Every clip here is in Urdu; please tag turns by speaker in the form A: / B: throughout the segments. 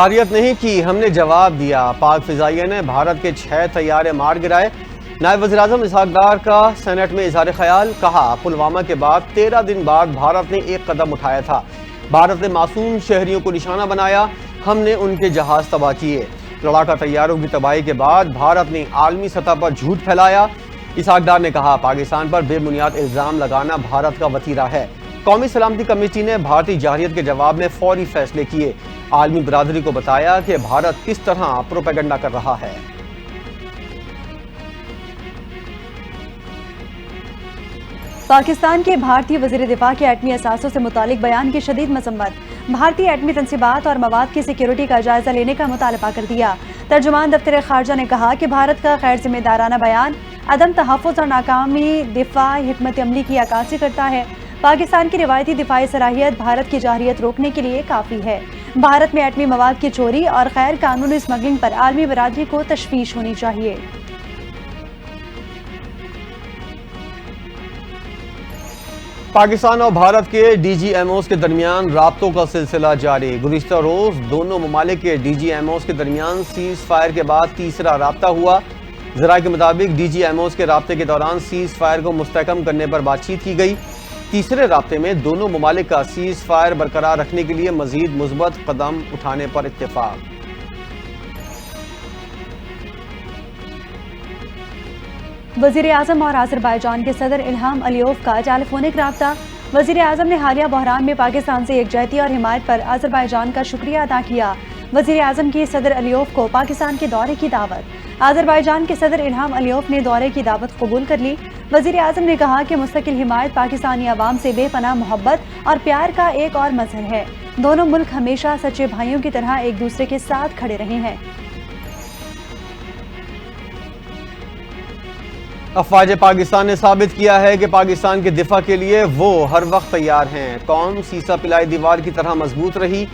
A: جارحیت نہیں کی، ہم نے جواب دیا۔ پاک فضائیہ نے بھارت کے 6 طیارے مار گرائے۔ نائب وزیر اعظم اسحاق ڈار کا سینٹ میں اظہار خیال، کہا پلوامہ کے بعد 13 دن بعد بھارت نے ایک قدم اٹھایا تھا۔ بھارت نے معصوم شہریوں کو نشانہ بنایا، ہم نے ان کے جہاز تباہ کیے۔ لڑاکا طیاروں کی تباہی کے بعد بھارت نے عالمی سطح پر جھوٹ پھیلایا۔ اسحاق ڈار نے کہا پاکستان پر بے بنیاد الزام لگانا بھارت کا وتیرہ ہے۔ قومی سلامتی کمیٹی نے بھارتی جارحیت کے جواب میں فوری فیصلے کیے۔ عالمی برادری کو بتایا کہ بھارت کس طرح پروپیگنڈا کر رہا ہے۔
B: پاکستان کے بھارتی وزیر دفاع کے ایٹمی اثاثوں سے متعلق بیان کی شدید مذمت۔ بھارتی ایٹمی تنصیبات اور مواد کی سیکیورٹی کا جائزہ لینے کا مطالبہ کر دیا۔ ترجمان دفتر خارجہ نے کہا کہ بھارت کا غیر ذمہ دارانہ بیان عدم تحفظ اور ناکامی دفاعی حکمت عملی کی عکاسی کرتا ہے۔ پاکستان کی روایتی دفاعی صلاحیت بھارت کی جارحیت روکنے کے لیے کافی ہے۔ بھارت میں ایٹمی مواد کی چوری اور غیر قانونی اسمگلنگ پر عالمی برادری کو تشویش ہونی چاہیے۔
A: پاکستان اور بھارت کے ڈی جی ایم اوز کے درمیان رابطوں کا سلسلہ جاری۔ گزشتہ روز دونوں ممالک کے ڈی جی ایم اوز کے درمیان سیز فائر کے بعد تیسرا رابطہ ہوا۔ ذرائع کے مطابق ڈی جی ایم اوز کے رابطے کے دوران سیز فائر کو مستحکم کرنے پر بات چیت کی گئی۔ تیسرے رابطے میں دونوں ممالک کا سیز فائر برقرار رکھنے کے لیے مزید مثبت قدم اٹھانے پر اتفاق۔
B: وزیر اعظم اور آذربائیجان کے صدر الہام علیوف کا ٹیلی فونک رابطہ۔ وزیر اعظم نے حالیہ بحران میں پاکستان سے یکجہتی اور حمایت پر آذربائیجان کا شکریہ ادا کیا۔ وزیر اعظم کی صدر علیوف کو پاکستان کے دورے کی دعوت۔ آذربائیجان کے صدر الہام علیوف نے دورے کی دعوت قبول کر لی۔ وزیر اعظم نے کہا کہ مستقل حمایت پاکستانی عوام سے بے پناہ محبت اور پیار کا ایک اور مظہر ہے۔ دونوں ملک ہمیشہ سچے بھائیوں کی طرح ایک دوسرے کے ساتھ کھڑے رہے ہیں۔
A: افواج پاکستان نے ثابت کیا ہے کہ پاکستان کے دفاع کے لیے وہ ہر وقت تیار ہیں۔ قوم سیسا پلائی دیوار کی طرح مضبوط رہی۔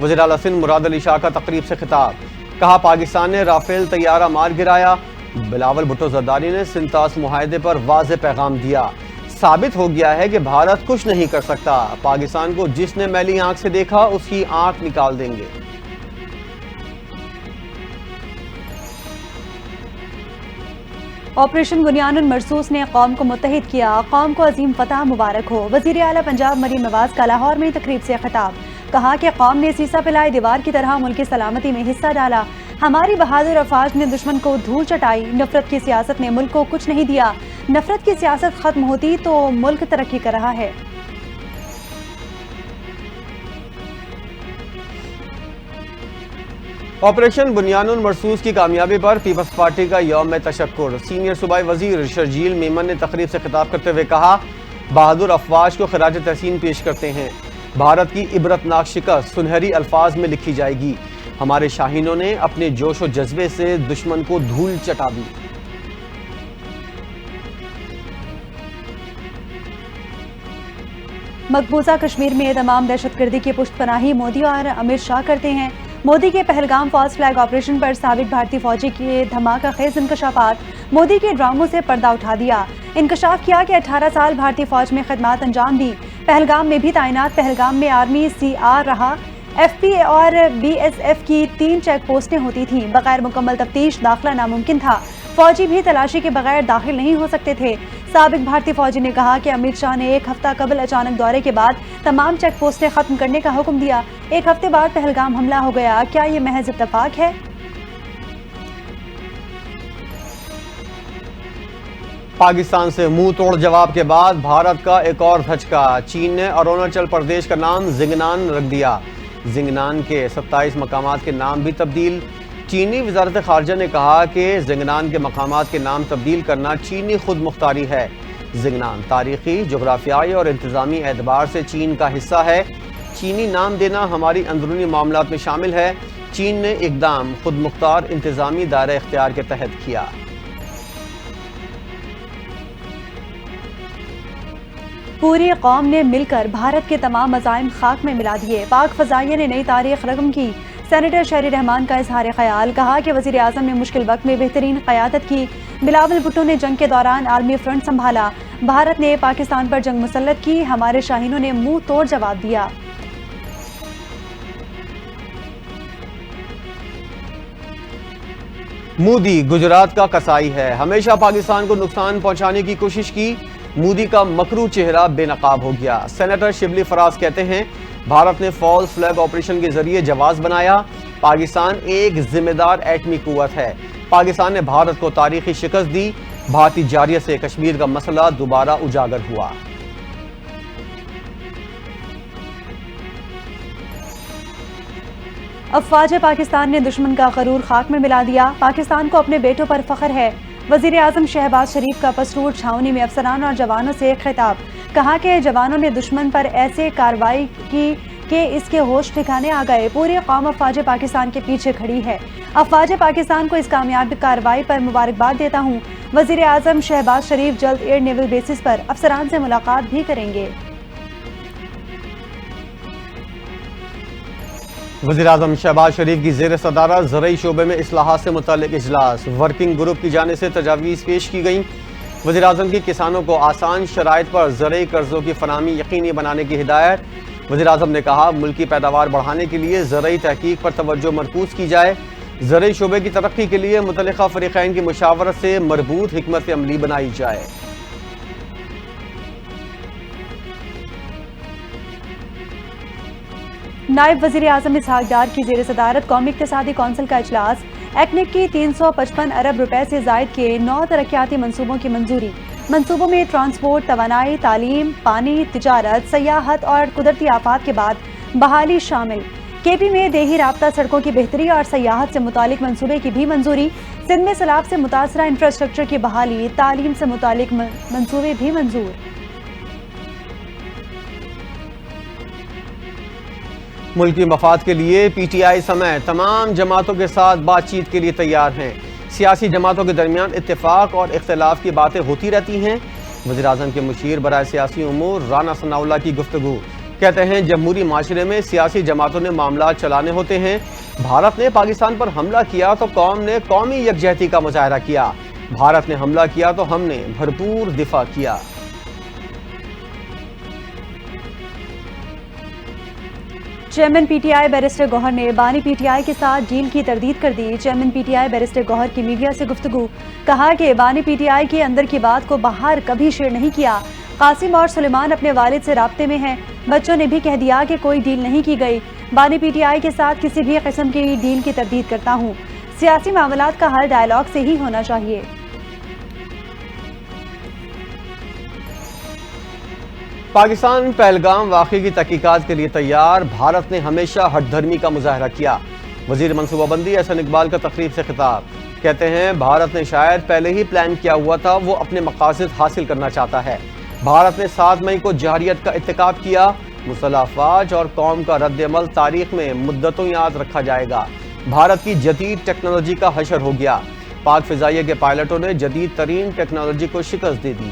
A: وزیر اعلیٰ سندھ مراد علی شاہ کا تقریب سے خطاب، کہا پاکستان نے رافیل طیارہ مار گرایا۔ بلاول بھٹو زرداری نے سنتاس معاہدے پر واضح پیغام دیا، ثابت ہو گیا ہے کہ بھارت کچھ نہیں کر سکتا، پاکستان کو جس نے میلی آنکھ سے دیکھا اس کی آنکھ نکال دیں گے۔
B: آپریشن بنیان المرصوص نے قوم کو متحد کیا، قوم کو عظیم فتح مبارک ہو۔ وزیر اعلیٰ پنجاب مریم نواز کا لاہور میں تقریب سے خطاب، کہا کہ قوم نے سیسا پلائی دیوار کی طرح ملک کی سلامتی میں حصہ ڈالا۔ ہماری بہادر افواج نے دشمن کو دھول چٹائی۔ نفرت کی سیاست نے ملک کو کچھ نہیں دیا۔ نفرت کی سیاست ختم ہوتی تو ملک ترقی کر رہا ہے۔
A: آپریشن بنیان المرصوص کی کامیابی پر پیپلز پارٹی کا یوم تشکر۔ سینئر صوبائی وزیر شرجیل میمن نے تقریب سے خطاب کرتے ہوئے کہا بہادر افواج کو خراج تحسین پیش کرتے ہیں۔ بھارت کی عبرتناک شکست سنہری الفاظ میں لکھی جائے گی۔ ہمارے شاہینوں نے اپنے جوش و جذبے سے دشمن کو دھول چٹا دی۔
B: مقبوضہ کشمیر میں تمام دہشت گردی کی پشت پناہی مودی اور امت شاہ کرتے ہیں۔ مودی کے پہلگام فالس فلیگ آپریشن پر سابق بھارتی فوجی کے دھماکہ خیز انکشافات، مودی کے ڈراموں سے پردہ اٹھا دیا۔ انکشاف کیا کہ 18 سال بھارتی فوج میں خدمات انجام دی، پہلگام میں بھی تعینات، پہلگام میں آرمی سی آر رہا، ایف پی اے اور بی ایس ایف کی 3 چیک پوسٹیں ہوتی تھیں، بغیر مکمل تفتیش داخلہ ناممکن تھا، فوجی بھی تلاشی کے بغیر داخل نہیں ہو سکتے تھے۔ سابق بھارتی فوجی نے کہا کہ امت شاہ نے ایک ہفتہ قبل اچانک دورے کے بعد تمام چیک پوسٹیں ختم کرنے کا حکم دیا، ایک ہفتے بعد پہلگام حملہ ہو گیا، کیا یہ محض اتفاق ہے؟
A: پاکستان سے منہ توڑ جواب کے بعد بھارت کا ایک اور دھچکا، چین نے اروناچل پردیش کا نام زنگنان رکھ دیا، زنگنان کے 27 مقامات کے نام بھی تبدیل۔ چینی وزارت خارجہ نے کہا کہ زنگنان کے مقامات کے نام تبدیل کرنا چینی خود مختاری ہے۔ زنگنان تاریخی، جغرافیائی اور انتظامی اعتبار سے چین کا حصہ ہے۔ چینی نام دینا ہماری اندرونی معاملات میں شامل ہے۔ چین نے اقدام خود مختار انتظامی دائرہ اختیار کے تحت کیا۔
B: پوری قوم نے مل کر بھارت کے تمام عزائم خاک میں ملا دیے، پاک فضائیہ نے نئی تاریخ رقم کی۔ سینیٹر شہری رحمان کا اظہار خیال، کہا کہ وزیر اعظم نے مشکل وقت میں بہترین قیادت کی۔ بلاول بھٹو نے جنگ کے دوران عالمی فرنٹ سنبھالا، بھارت نے پاکستان پر جنگ مسلط کی، ہمارے شاہینوں نے منہ توڑ جواب دیا۔
A: مودی گجرات کا قصائی ہے، ہمیشہ پاکستان کو نقصان پہنچانے کی کوشش کی، مودی کا مکروہ چہرہ بے نقاب ہو گیا۔ سینیٹر شبلی فراز کہتے ہیں بھارت نے فالس فلیگ آپریشن کے ذریعے جواز بنایا، پاکستان ایک ذمہ دار ایٹمی قوت ہے، پاکستان نے بھارت کو تاریخی شکست دی، بھارتی جاریہ سے کشمیر کا مسئلہ دوبارہ اجاگر ہوا۔
B: افواج پاکستان نے دشمن کا غرور خاک میں ملا دیا، پاکستان کو اپنے بیٹوں پر فخر ہے۔ وزیر اعظم شہباز شریف کا پسرور چھاؤنی میں افسران اور جوانوں سے خطاب، کہا کہ جوانوں نے دشمن پر ایسے کارروائی کی کہ اس کے ہوش ٹھکانے آ گئے، پوری قوم افواج پاکستان کے پیچھے کھڑی ہے، افواج پاکستان کو اس کامیاب کارروائی پر مبارکباد دیتا ہوں۔ وزیر اعظم شہباز شریف جلد ایئر نیول بیسز پر افسران سے ملاقات بھی کریں گے۔
A: وزیراعظم شہباز شریف کی زیر صدارت زرعی شعبے میں اصلاحات سے متعلق اجلاس، ورکنگ گروپ کی جانب سے تجاویز پیش کی گئیں۔ وزیراعظم کی کسانوں کو آسان شرائط پر زرعی قرضوں کی فراہمی یقینی بنانے کی ہدایت۔ وزیراعظم نے کہا ملکی پیداوار بڑھانے کے لیے زرعی تحقیق پر توجہ مرکوز کی جائے، زرعی شعبے کی ترقی کے لیے متعلقہ فریقین کی مشاورت سے مربوط حکمت عملی بنائی جائے۔
B: نائب وزیر اعظم اسحاق ڈار کی زیر صدارت قومی اقتصادی کونسل کا اجلاس، ایکنک کی 355 ارب روپے سے زائد کے 9 ترقیاتی منصوبوں کی منظوری، منصوبوں میں ٹرانسپورٹ، توانائی، تعلیم، پانی، تجارت، سیاحت اور قدرتی آفات کے بعد بحالی شامل۔ کے پی میں دیہی رابطہ سڑکوں کی بہتری اور سیاحت سے متعلق منصوبے کی بھی منظوری، سندھ میں سیلاب سے متاثرہ انفراسٹرکچر کی بحالی، تعلیم سے متعلق منصوبے بھی منظور۔
A: ملکی مفاد کے لیے پی ٹی آئی سمیت تمام جماعتوں کے ساتھ بات چیت کے لیے تیار ہیں، سیاسی جماعتوں کے درمیان اتفاق اور اختلاف کی باتیں ہوتی رہتی ہیں۔ وزیراعظم کے مشیر برائے سیاسی امور رانا ثناء اللہ کی گفتگو، کہتے ہیں جمہوری معاشرے میں سیاسی جماعتوں نے معاملات چلانے ہوتے ہیں، بھارت نے پاکستان پر حملہ کیا تو قوم نے قومی یکجہتی کا مظاہرہ کیا، بھارت نے حملہ کیا تو ہم نے بھرپور دفاع کیا۔
B: Chairman P T I barrister Gohar نے بانی پی ٹی آئی کے ساتھ ڈیل کی تردید کر دی۔ Chairman P T I barrister Gohar کی میڈیا سے گفتگو، کہا کہ بانی پی ٹی آئی کے اندر کی بات کو باہر کبھی شیئر نہیں کیا، قاسم اور سلیمان اپنے والد سے رابطے میں ہیں، بچوں نے بھی کہہ دیا کہ کوئی ڈیل نہیں کی گئی، بانی پی ٹی آئی کے ساتھ کسی بھی قسم کی ڈیل کی تردید کرتا ہوں، سیاسی معاملات کا حل ڈائیلاگ سے ہی ہونا چاہیے۔
A: پاکستان پہلگام واقعے کی تحقیقات کے لیے تیار، بھارت نے ہمیشہ ہٹ دھرمی کا مظاہرہ کیا، وزیر منصوبہ بندی احسن اقبال کا تقریب سے خطاب، کہتے ہیں بھارت نے شاید پہلے ہی پلان کیا ہوا تھا، وہ اپنے مقاصد حاصل کرنا چاہتا ہے، بھارت نے 7 مئی کو جارحیت کا ارتکاب کیا، مسلح افواج اور قوم کا رد عمل تاریخ میں مدتوں یاد رکھا جائے گا، بھارت کی جدید ٹیکنالوجی کا حشر ہو گیا، پاک فضائیہ کے پائلٹوں نے جدید ترین ٹیکنالوجی کو شکست دے دی۔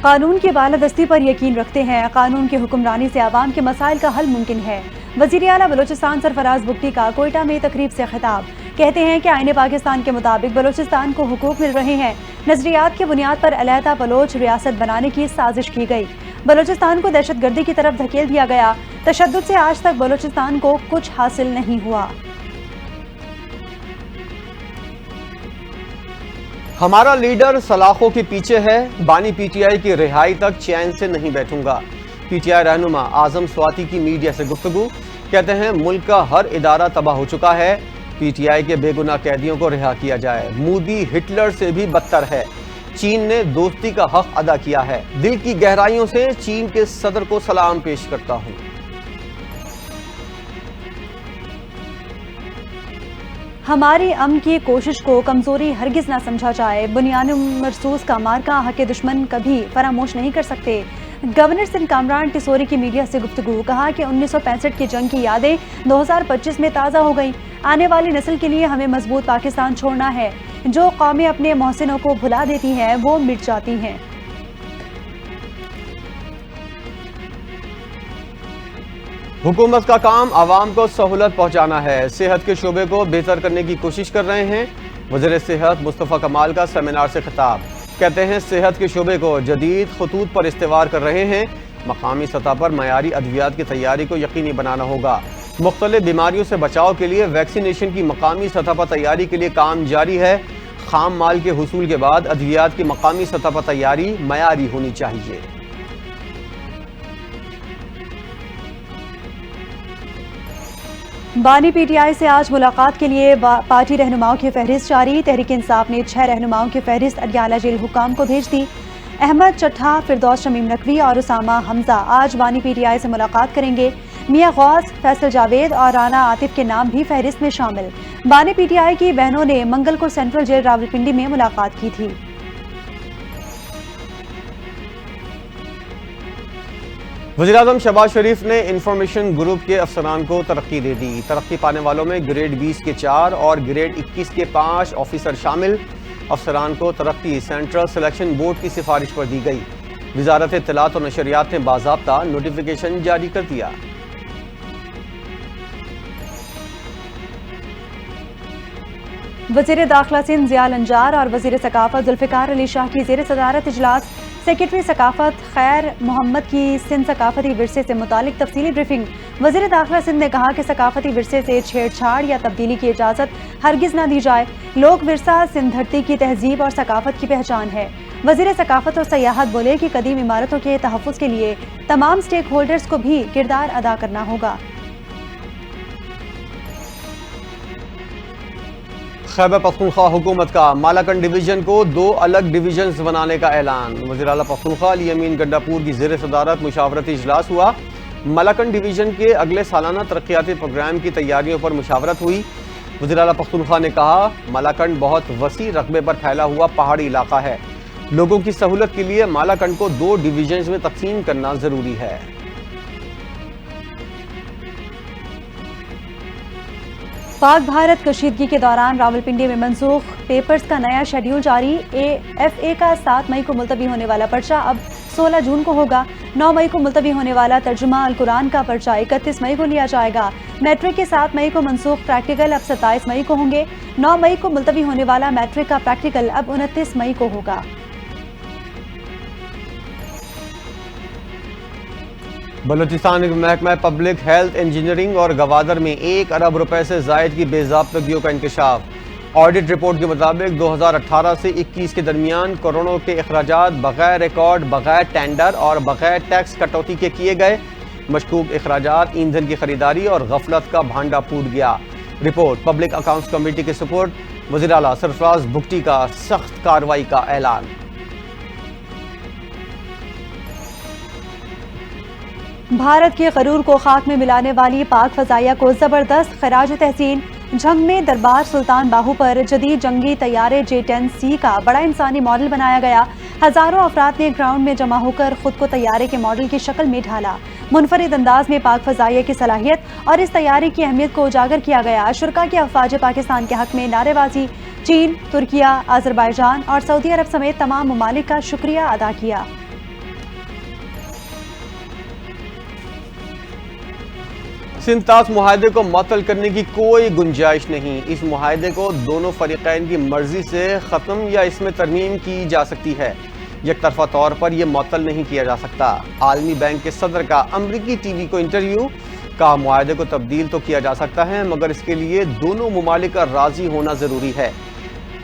B: قانون کی بالادستی پر یقین رکھتے ہیں، قانون کی حکمرانی سے عوام کے مسائل کا حل ممکن ہے، وزیر اعلیٰ بلوچستان سرفراز بگٹی کا کوئٹہ میں تقریب سے خطاب، کہتے ہیں کہ آئین پاکستان کے مطابق بلوچستان کو حقوق مل رہے ہیں، نظریات کی بنیاد پر علیحدہ بلوچ ریاست بنانے کی سازش کی گئی، بلوچستان کو دہشت گردی کی طرف دھکیل دیا گیا، تشدد سے آج تک بلوچستان کو کچھ حاصل نہیں ہوا۔
A: ہمارا لیڈر سلاخوں کے پیچھے ہے، بانی پی ٹی آئی کی رہائی تک چین سے نہیں بیٹھوں گا، پی ٹی آئی رہنما اعظم سواتی کی میڈیا سے گفتگو، کہتے ہیں ملک کا ہر ادارہ تباہ ہو چکا ہے، پی ٹی آئی کے بے گناہ قیدیوں کو رہا کیا جائے، مودی ہٹلر سے بھی بدتر ہے، چین نے دوستی کا حق ادا کیا ہے، دل کی گہرائیوں سے چین کے صدر کو سلام پیش کرتا ہوں۔
B: ہماری امن کی کوشش کو کمزوری ہرگز نہ سمجھا جائے، بنیانی مرصوص کا مارکا حق دشمن کبھی فراموش نہیں کر سکتے، گورنر سندھ کامران ٹیسوری کی میڈیا سے گفتگو، کہا کہ 1965 کی جنگ کی یادیں 2025 میں تازہ ہو گئیں، آنے والی نسل کے لیے ہمیں مضبوط پاکستان چھوڑنا ہے، جو قومیں اپنے محسنوں کو بھلا دیتی ہیں وہ مٹ جاتی ہیں۔
A: حکومت کا کام عوام کو سہولت پہنچانا ہے، صحت کے شعبے کو بہتر کرنے کی کوشش کر رہے ہیں، وزیر صحت مصطفیٰ کمال کا سیمینار سے خطاب، کہتے ہیں صحت کے شعبے کو جدید خطوط پر استوار کر رہے ہیں، مقامی سطح پر معیاری ادویات کی تیاری کو یقینی بنانا ہوگا، مختلف بیماریوں سے بچاؤ کے لیے ویکسینیشن کی مقامی سطح پر تیاری کے لیے کام جاری ہے۔ خام مال کے حصول کے بعد ادویات کی مقامی سطح پر تیاری معیاری ہونی چاہیے۔
B: بانی پی ٹی آئی سے آج ملاقات کے لیے پارٹی رہنماؤں کی فہرست جاری۔ تحریک انصاف نے 6 رہنماؤں کی فہرست اڈیالہ جیل حکام کو بھیج دی۔ احمد چٹھا، فردوس شمیم نقوی اور اسامہ حمزہ آج بانی پی ٹی آئی سے ملاقات کریں گے۔ میاں غوث، فیصل جاوید اور رانا عاطف کے نام بھی فہرست میں شامل۔ بانی پی ٹی آئی کی بہنوں نے منگل کو سینٹرل جیل راولپنڈی میں ملاقات کی تھی۔
A: وزیراعظم شہباز شریف نے انفارمیشن گروپ کے افسران کو ترقی دے دی۔ ترقی پانے والوں میں گریڈ 20 کے 4 اور گریڈ 21 کے 5 آفیسر شامل۔ افسران کو ترقی سینٹرل سلیکشن بورڈ کی سفارش پر دی گئی۔ وزارت اطلاعات اور نشریات نے باضابطہ نوٹیفیکیشن جاری کر دیا۔
B: وزیر داخلہ سندھ ضیاء الانجار اور وزیر ثقافت ذوالفقار علی شاہ کی زیر صدارت اجلاس۔ سیکرٹری ثقافت خیر محمد کی سندھ ثقافتی ورثے سے متعلق تفصیلی بریفنگ۔ وزیر داخلہ سندھ نے کہا کہ ثقافتی ورثے سے چھیڑ چھاڑ یا تبدیلی کی اجازت ہرگز نہ دی جائے۔ لوک ورثہ سندھ دھرتی کی تہذیب اور ثقافت کی پہچان ہے۔ وزیر ثقافت اور سیاحت بولے کہ قدیم عمارتوں کے تحفظ کے لیے تمام سٹیک ہولڈرز کو بھی کردار ادا کرنا ہوگا۔
A: خیبر پختونخوا حکومت کا مالاکنڈ ڈویژن کو 2 الگ ڈویژنز بنانے کا اعلان۔ وزیر اعلیٰ پختونخوا علی امین گنڈاپور کی زیر صدارت مشاورتی اجلاس ہوا۔ مالاکنڈ ڈویژن کے اگلے سالانہ ترقیاتی پروگرام کی تیاریوں پر مشاورت ہوئی۔ وزیر اعلیٰ پختونخوا نے کہا مالاکنڈ بہت وسیع رقبے پر پھیلا ہوا پہاڑی علاقہ ہے۔ لوگوں کی سہولت کے لیے مالاکنڈ کو 2 ڈویژنز میں تقسیم کرنا ضروری ہے۔
B: پاک بھارت کشیدگی کے دوران راولپنڈی میں منسوخ پیپرز کا نیا شیڈیول جاری۔ ایف اے کا 7 مئی کو ملتوی ہونے والا پرچہ اب 16 جون کو ہوگا۔ 9 مئی کو ملتوی ہونے والا ترجمہ القرآن کا پرچہ 31 مئی کو لیا جائے گا۔ میٹرک کے 7 مئی کو منسوخ پریکٹیکل اب 27 مئی کو ہوں گے۔ 9 مئی کو ملتوی ہونے والا میٹرک کا پریکٹیکل اب 29 مئی کو ہوگا۔
A: بلوچستان محکمہ پبلک ہیلتھ انجینئرنگ اور گوادر میں 1 ارب روپے سے زائد کی بے ضابطگیوں کا انکشاف۔ آڈٹ رپورٹ کے مطابق 2018 سے 21 کے درمیان کروڑوں کے اخراجات بغیر ریکارڈ، بغیر ٹینڈر اور بغیر ٹیکس کٹوتی کے کیے گئے۔ مشکوک اخراجات ایندھن کی خریداری اور غفلت کا بھانڈا پھوٹ گیا۔ رپورٹ پبلک اکاؤنٹس کمیٹی کے سپرد۔ وزیر اعلیٰ سرفراز بھگٹی کا سخت کارروائی کا اعلان۔
B: بھارت کے غرور کو خاک میں ملانے والی پاک فضائیہ کو زبردست خراج تحسین۔ جنگ میں دربار سلطان باہو پر جدید جنگی طیارے J-10C کا بڑا انسانی ماڈل بنایا گیا۔ ہزاروں افراد نے گراؤنڈ میں جمع ہو کر خود کو طیارے کے ماڈل کی شکل میں ڈھالا۔ منفرد انداز میں پاک فضائیہ کی صلاحیت اور اس طیارے کی اہمیت کو اجاگر کیا گیا۔ شرکاء کی افواج پاکستان کے حق میں نعرے بازی۔ چین، ترکیہ، آذربائیجان اور سعودی عرب سمیت تمام ممالک کا شکریہ ادا کیا۔
A: سندھ طاس معاہدے کو معطل کرنے کی کوئی گنجائش نہیں۔ اس معاہدے کو دونوں فریقین کی مرضی سے ختم یا اس میں ترمیم کی جا سکتی ہے۔ یک طرفہ طور پر یہ معطل نہیں کیا جا سکتا۔ عالمی بینک کے صدر کا امریکی ٹی وی کو انٹرویو۔ کہا معاہدے کو تبدیل تو کیا جا سکتا ہے مگر اس کے لیے دونوں ممالک کا راضی ہونا ضروری ہے۔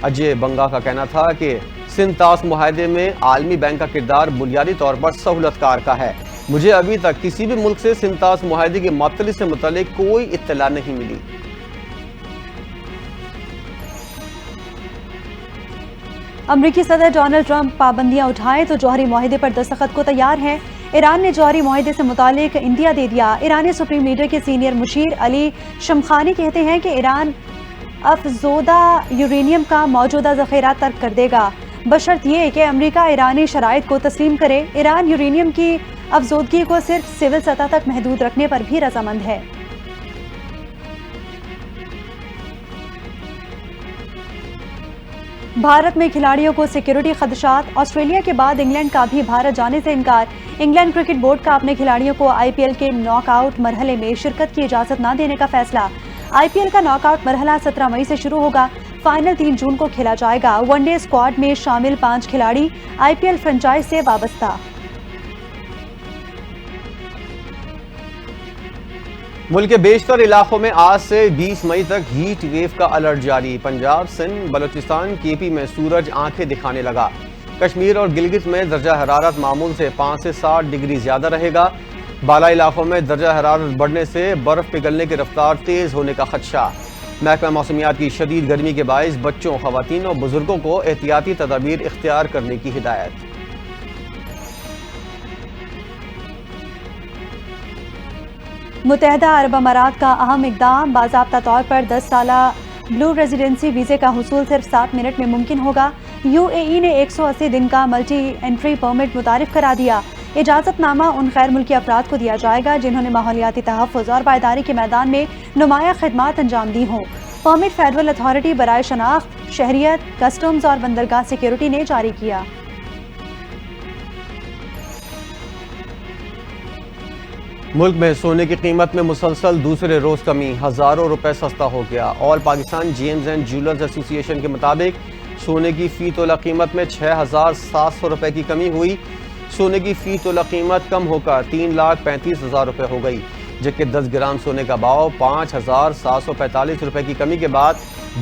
A: اجے بنگا کا کہنا تھا کہ سندھ طاس معاہدے میں عالمی بینک کا کردار بنیادی طور پر سہولت کار کا ہے۔ مجھے ابھی تک کسی بھی ملک سے سندھ طاس معاہدے کی معطلی سے متعلق کوئی اطلاع نہیں ملی۔
B: امریکی صدر ڈونلڈ ٹرمپ پابندیاں اٹھائے تو جوہری معاہدے پر دستخط کو تیار ہے۔ ایران نے جوہری معاہدے سے متعلق انڈیا دے دیا۔ ایرانی سپریم لیڈر کے سینئر مشیر علی شمخانی کہتے ہیں کہ ایران افزودہ یورینیم کا موجودہ ذخیرہ ترک کر دے گا بشرط یہ کہ امریکہ ایرانی شرائط کو تسلیم کرے۔ ایران یورینیم کی افزودگی کو صرف سول سطح تک محدود رکھنے پر بھی رضامند ہے۔ بھارت میں کھلاڑیوں کو سیکیورٹی خدشات۔ آسٹریلیا کے بعد انگلینڈ کا بھی بھارت جانے سے انکار۔ انگلینڈ کرکٹ بورڈ کا اپنے کھلاڑیوں کو آئی پی ایل کے ناک آؤٹ مرحلے میں شرکت کی اجازت نہ دینے کا فیصلہ۔ آئی پی ایل کا ناک آؤٹ مرحلہ 17 مئی سے شروع ہوگا۔ فائنل 3 جون کو کھیلا جائے گا۔ ون ڈے اسکواڈ میں شامل 5 کھلاڑی آئی پی ایل فرنچائز سے وابستہ۔
A: ملک کے بیشتر علاقوں میں آج سے 20 مئی تک ہیٹ ویو کا الرٹ جاری۔ پنجاب، سندھ، بلوچستان، کے پی میں سورج آنکھیں دکھانے لگا۔ کشمیر اور گلگت میں درجہ حرارت معمول سے 5 سے 7 ڈگری زیادہ رہے گا۔ بالا علاقوں میں درجہ حرارت بڑھنے سے برف پگھلنے کی رفتار تیز ہونے کا خدشہ۔ محکمہ موسمیات کی شدید گرمی کے باعث بچوں، خواتین اور بزرگوں کو احتیاطی تدابیر اختیار کرنے کی ہدایت۔
B: متحدہ عرب امارات کا اہم اقدام، باضابطہ طور پر 10 سالہ بلو ریزیڈنسی ویزے کا حصول صرف 7 منٹ میں ممکن ہوگا۔ یو اے ای نے 180 دن کا ملٹی انٹری پرمٹ متعارف کرا دیا۔ اجازت نامہ ان غیر ملکی افراد کو دیا جائے گا جنہوں نے ماحولیاتی تحفظ اور پائیداری کے میدان میں نمایاں خدمات انجام دی ہوں۔ پرمٹ فیڈرل اتھارٹی برائے شناخت، شہریت، کسٹمز اور بندرگاہ سیکیورٹی نے جاری کیا۔
A: ملک میں سونے کی قیمت میں مسلسل دوسرے روز کمی، ہزاروں روپے سستا ہو گیا۔ آل پاکستان جیمز اینڈ جیولرز ایسوسی ایشن کے مطابق سونے کی فی تولہ قیمت میں 6,700 روپے کی کمی ہوئی۔ سونے کی فی تولہ قیمت کم ہو کر 3,35,000 روپے ہو گئی، جبکہ 10 گرام سونے کا بھاؤ 5,745 روپے کی کمی کے بعد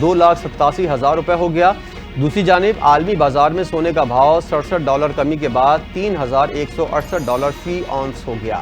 A: 2,87,000 روپے ہو گیا۔ دوسری جانب عالمی بازار میں سونے کا بھاؤ $67 کمی کے بعد $3,168 فی اونس ہو گیا۔